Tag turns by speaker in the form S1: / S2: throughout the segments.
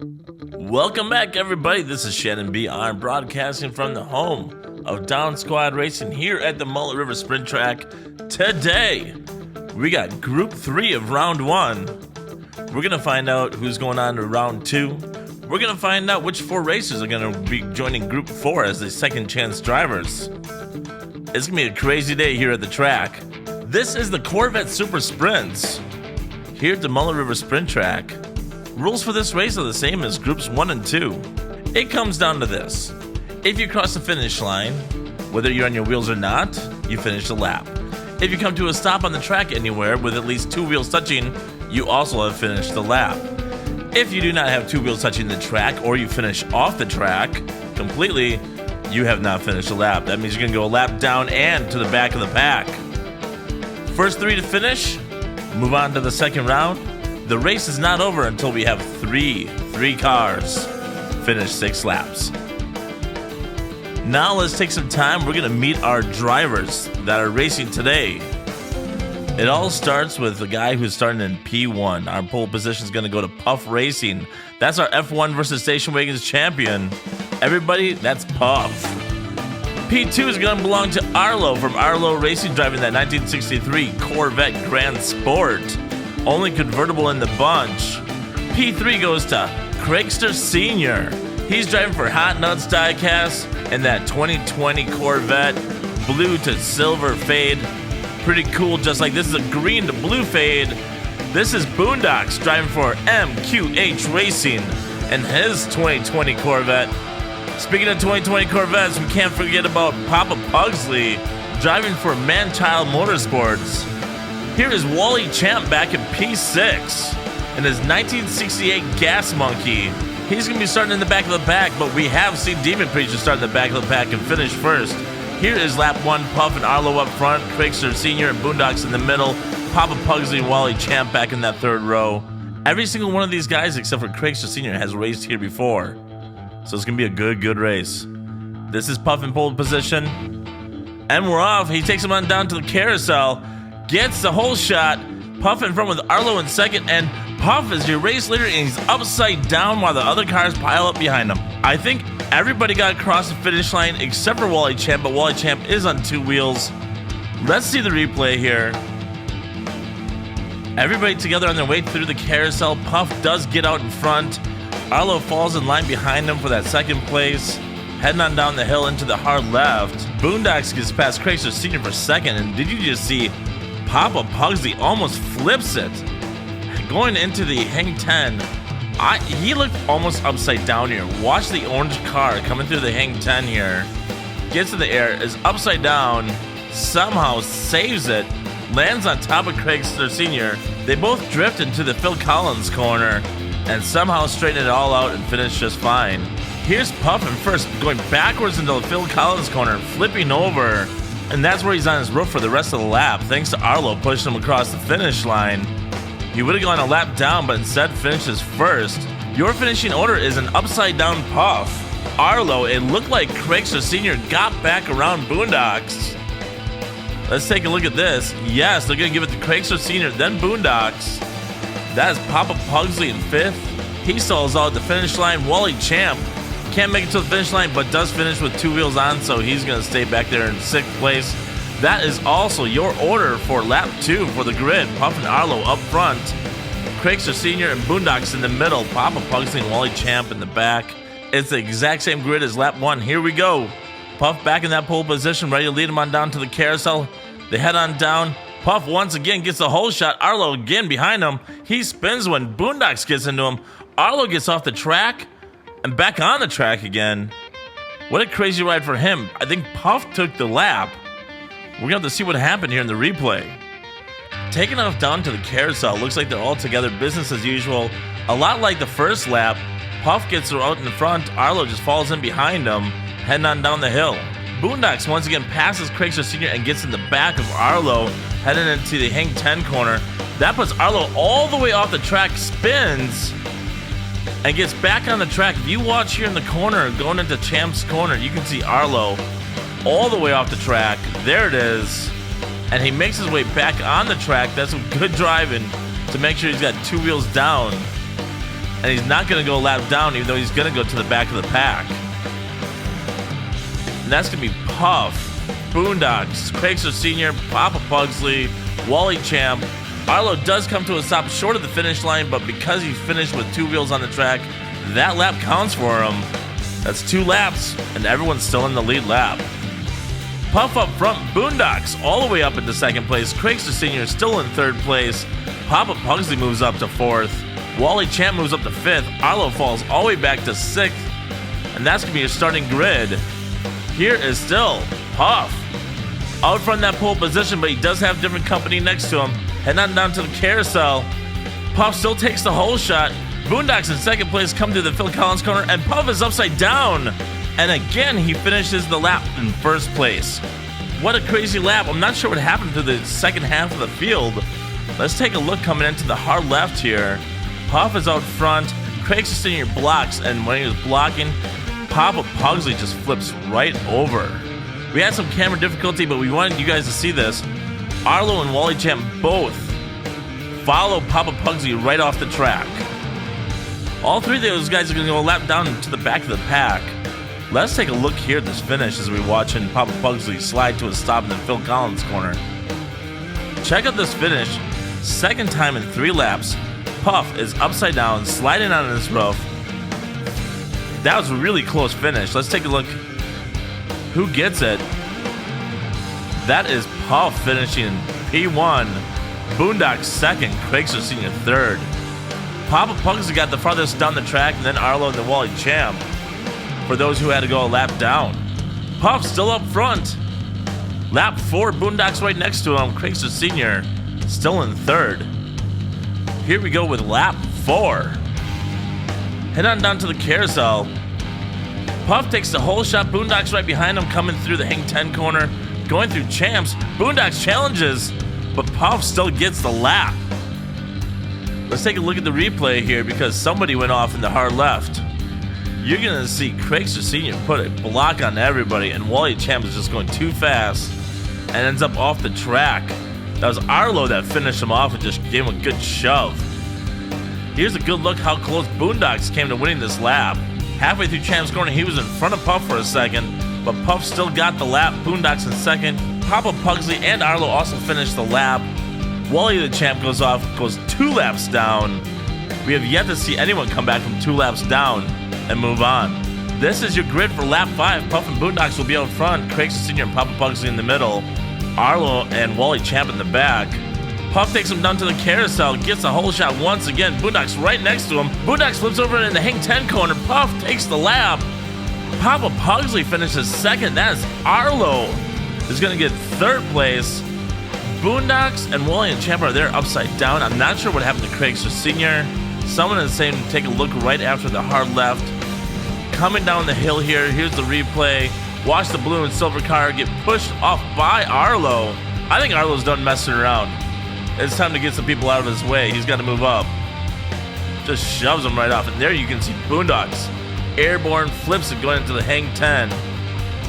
S1: Welcome back, everybody. This is Shannon B. I'm broadcasting from the home of Down Squad Racing here at the Mullet River Sprint Track. Today, we got Group 3 of Round 1. We're going to find out who's going on to Round 2. We're going to find out which 4 racers are going to be joining Group 4 as the second chance drivers. It's going to be a crazy day here at the track. This is the Corvette Super Sprints here at the Mullet River Sprint Track. Rules for this race are the same as Groups 1 and 2. It comes down to this. If you cross the finish line, whether you're on your wheels or not, you finish the lap. If you come to a stop on the track anywhere with at least 2 wheels touching, you also have finished the lap. If you do not have 2 wheels touching the track or you finish off the track completely, you have not finished the lap. That means you're going to go a lap down and to the back of the pack. First 3 to finish, move on to the second round. The race is not over until we have three cars finish 6 laps. Now let's take some time. We're going to meet our drivers that are racing today. It all starts with the guy who's starting in P1. Our pole position is going to go to Puff Racing. That's our F1 versus Station Wagons champion. Everybody, that's Puff. P2 is going to belong to Arlo from Arlo Racing, driving that 1963 Corvette Grand Sport. Only convertible in the bunch. P3 goes to Craigster Sr. He's driving for Hot Nuts Diecast in that 2020 Corvette, blue to silver fade. Pretty cool, just like this is a green to blue fade. This is Boondocks driving for MQH Racing in his 2020 Corvette. Speaking of 2020 Corvettes, we can't forget about Papa Pugsley driving for Manchild Motorsports. Here is Wally Champ back in P6 in his 1968 Gas Monkey. He's going to be starting in the back of the pack, but we have seen Demon Preacher start in the back of the pack and finish first. Here is lap 1, Puff and Arlo up front, Craigster Sr. and Boondocks in the middle, Papa Pugsley and Wally Champ back in that third row. Every single one of these guys, except for Craigster Sr., has raced here before. So it's going to be a good race. This is Puff in pole position. And we're off. He takes him on down to the carousel. Gets the whole shot. Puff in front with Arlo in second, and Puff is your race leader, and he's upside down while the other cars pile up behind him. I think everybody got across the finish line except for Wally Champ, but Wally Champ is on 2 wheels. Let's see the replay here. Everybody together on their way through the carousel. Puff does get out in front. Arlo falls in line behind him for that second place. Heading on down the hill into the hard left. Boondocks gets past Craigster Sr. for second, and did you just see Papa Pugsley almost flips it. Going into the hang 10, he looked almost upside down here. Watch the orange car coming through the hang 10 here. Gets in the air, is upside down, somehow saves it, lands on top of Craigster Sr. They both drift into the Phil Collins corner and somehow straighten it all out and finish just fine. Here's Puff in first, going backwards into the Phil Collins corner, flipping over. And that's where he's on his roof for the rest of the lap, thanks to Arlo pushing him across the finish line. He would have gone a lap down, but instead finishes first. Your finishing order is an upside down Puff. Arlo, it looked like Craigster Sr. got back around Boondocks. Let's take a look at this. Yes, they're going to give it to Craigster Sr., then Boondocks. That is Papa Pugsley in 5th. He stalls out at the finish line. Wally Champ can't make it to the finish line, but does finish with 2 wheels on, so he's going to stay back there in 6th place. That is also your order for lap 2 for the grid. Puff and Arlo up front. Craigster Sr. and Boondocks in the middle. Papa Pugsley and Wally Champ in the back. It's the exact same grid as lap 1. Here we go. Puff back in that pole position, ready to lead him on down to the carousel. They head on down. Puff once again gets the whole shot. Arlo again behind him. He spins when Boondocks gets into him. Arlo gets off the track and back on the track again. What a crazy ride for him. I think Puff took the lap. We're going to have to see what happened here in the replay. Taking off down to the carousel. Looks like they're all together, business as usual. A lot like the first lap. Puff gets out in the front. Arlo just falls in behind him, heading on down the hill. Boondocks once again passes Craigster Sr. and gets in the back of Arlo, heading into the hang 10 corner. That puts Arlo all the way off the track, spins, and gets back on the track. If you watch here in the corner, going into Champ's corner, you can see Arlo all the way off the track. There it is. And he makes his way back on the track. That's some good driving to make sure he's got 2 wheels down. And he's not going to go a lap down, even though he's going to go to the back of the pack. And that's going to be Puff, Boondocks, Craigster Sr., Papa Pugsley, Wally Champ. Arlo does come to a stop short of the finish line, but because he finished with 2 wheels on the track, that lap counts for him. That's 2 laps, and everyone's still in the lead lap. Puff up front, Boondocks all the way up into 2nd place. Craigster Sr. still in 3rd place. Papa Pugsley moves up to 4th. Wally Champ moves up to 5th. Arlo falls all the way back to 6th. And that's going to be your starting grid. Here is still Puff. Out front in that pole position, but he does have different company next to him. Heading on down to the carousel. Puff still takes the whole shot. Boondocks in 2nd place come to the Phil Collins corner, and Puff is upside down. And again, he finishes the lap in 1st place. What a crazy lap. I'm not sure what happened to the second half of the field. Let's take a look coming into the hard left here. Puff is out front. Craigster Sr. blocks, and when he was blocking, Papa Pugsley just flips right over. We had some camera difficulty, but we wanted you guys to see this. Arlo and Wally Champ both follow Papa Pugsley right off the track. All 3 of those guys are going to go a lap down to the back of the pack. Let's take a look here at this finish as we watch Papa Pugsley slide to a stop in the Phil Collins corner. Check out this finish. 2nd time in 3 laps. Puff is upside down, sliding on this roof. That was a really close finish. Let's take a look. Who gets it? That is Puff finishing in P1. Boondocks 2nd, Craigster Sr. 3rd. Papa Pugsley got the farthest down the track, and then Arlo and the Wally Champ. For those who had to go a lap down. Puff still up front. Lap 4, Boondocks right next to him. Craigster Sr. still in 3rd. Here we go with lap 4. Head on down to the carousel. Puff takes the whole shot. Boondocks right behind him, coming through the Hang 10 corner. Going through Champs. Boondocks challenges, but Puff still gets the lap. Let's take a look at the replay here because somebody went off in the hard left. You're going to see Craigster Sr. put a block on everybody, and Wally Champ is just going too fast and ends up off the track. That was Arlo that finished him off and just gave him a good shove. Here's a good look how close Boondocks came to winning this lap. Halfway through Champ's corner, he was in front of Puff for a second, but Puff still got the lap. Boondocks in 2nd. Papa Pugsley and Arlo also finished the lap. Wally the Champ goes 2 laps down. We have yet to see anyone come back from 2 laps down and move on. This is your grid for lap 5. Puff and Boondocks will be out front. Craigster Sr. and Papa Pugsley in the middle. Arlo and Wally Champ in the back. Puff takes him down to the carousel, gets a whole shot once again. Boondocks right next to him. Boondocks flips over in the Hang 10 corner. Puff takes the lap. Papa Pugsley finishes 2nd. That is Arlo is going to get 3rd place. Boondocks and Wally and Champ are there upside down. I'm not sure what happened to Craigster Sr. Someone is saying take a look right after the hard left. Coming down the hill here. Here's the replay. Watch the blue and silver car get pushed off by Arlo. I think Arlo's done messing around. It's time to get some people out of his way. He's got to move up. Just shoves him right off. And there you can see Boondocks. Airborne flips it going into the Hang 10.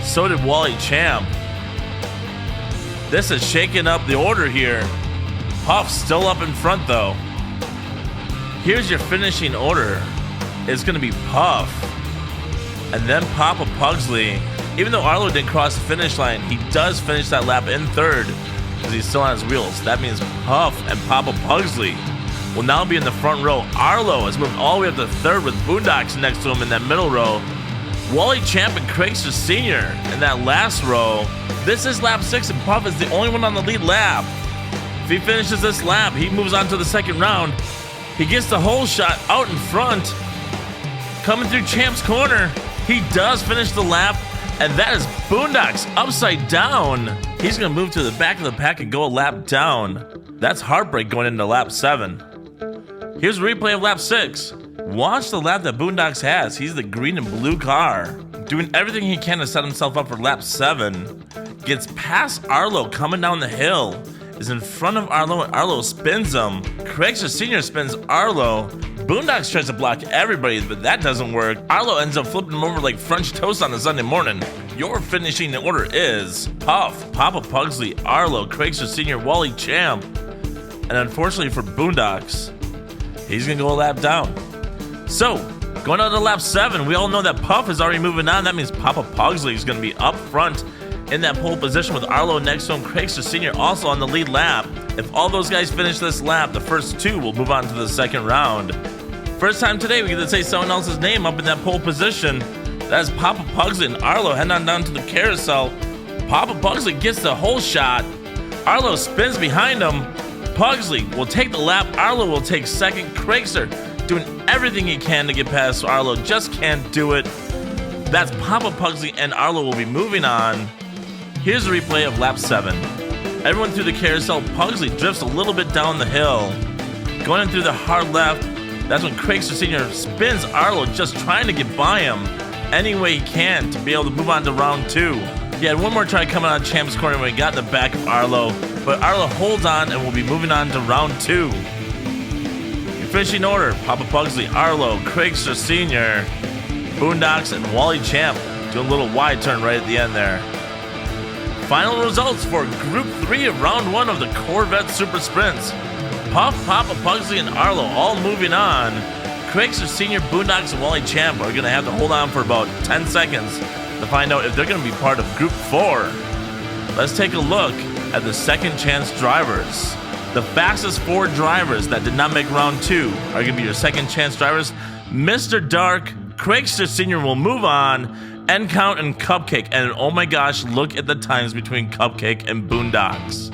S1: So did Wally Champ. This is shaking up the order here. Puff still up in front though. Here's your finishing order. It's going to be Puff. And then Papa Pugsley. Even though Arlo didn't cross the finish line, he does finish that lap in 3rd because he's still on his wheels. That means Puff and Papa Pugsley will now be in the front row. Arlo has moved all the way up to 3rd with Boondocks next to him in that middle row. Wally Champ and Craigster Sr. in that last row. This is lap 6 and Puff is the only one on the lead lap. If he finishes this lap, he moves on to the 2nd round. He gets the whole shot out in front. Coming through Champ's corner. He does finish the lap, and that is Boondocks upside down. He's going to move to the back of the pack and go a lap down. That's heartbreak going into lap 7. Here's a replay of lap 6. Watch the lap that Boondocks has. He's the green and blue car, doing everything he can to set himself up for lap 7. Gets past Arlo coming down the hill. Is in front of Arlo, and Arlo spins him. Craigster Sr. spins Arlo. Boondocks tries to block everybody, but that doesn't work. Arlo ends up flipping him over like French toast on a Sunday morning. Your finishing order is Puff, Papa Pugsley, Arlo, Craigster Sr., Wally Champ. And unfortunately for Boondocks, he's going to go a lap down. So, going on to lap 7, we all know that Puff is already moving on. That means Papa Pugsley is going to be up front in that pole position with Arlo next to him. Craigster Sr. also on the lead lap. If all those guys finish this lap, the first 2 will move on to the second round. First time today we get to say someone else's name up in that pole position. That's Papa Pugsley and Arlo heading on down to the carousel. Papa Pugsley gets the whole shot. Arlo spins behind him. Pugsley will take the lap. Arlo will take second. Craigster doing everything he can to get past Arlo, just can't do it. That's Papa Pugsley and Arlo will be moving on. Here's a replay of lap 7. Everyone through the carousel. Pugsley drifts a little bit down the hill. Going in through the hard left. That's when Craigster Sr. spins Arlo, just trying to get by him any way he can to be able to move on to round 2. He had one more try coming out of Champ's Corner when he got in the back of Arlo, but Arlo holds on and will be moving on to round 2. Your finishing order: Papa Pugsley, Arlo, Craigster Sr., Boondocks, and Wally Champ. Doing a little wide turn right at the end there. Final results for Group 3 of Round 1 of the Corvette Super Sprints. Puff, Papa Pugsley, and Arlo all moving on. Craigster Sr., Boondocks, and Wally Champ are going to have to hold on for about 10 seconds to find out if they're going to be part of Group 4. Let's take a look at the second chance drivers. The fastest 4 drivers that did not make round 2 are going to be your second chance drivers. Mr. Dark, Craigster Sr. will move on, End Count, and Cupcake. And oh my gosh, look at the times between Cupcake and Boondocks.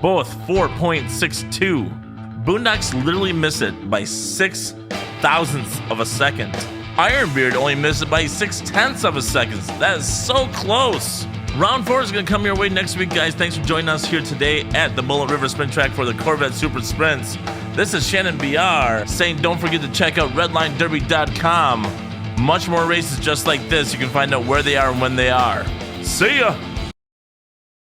S1: Both 4.62. Boondocks literally missed it by 6 thousandths of a second. Ironbeard only missed it by 6/10 of a second. That is so close. Round 4 is going to come your way next week, guys. Thanks for joining us here today at the Mullet River Sprint Track for the Corvette Super Sprints. This is Shannon BR saying don't forget to check out redlinederby.com. Much more races just like this. You can find out where they are and when they are. See ya!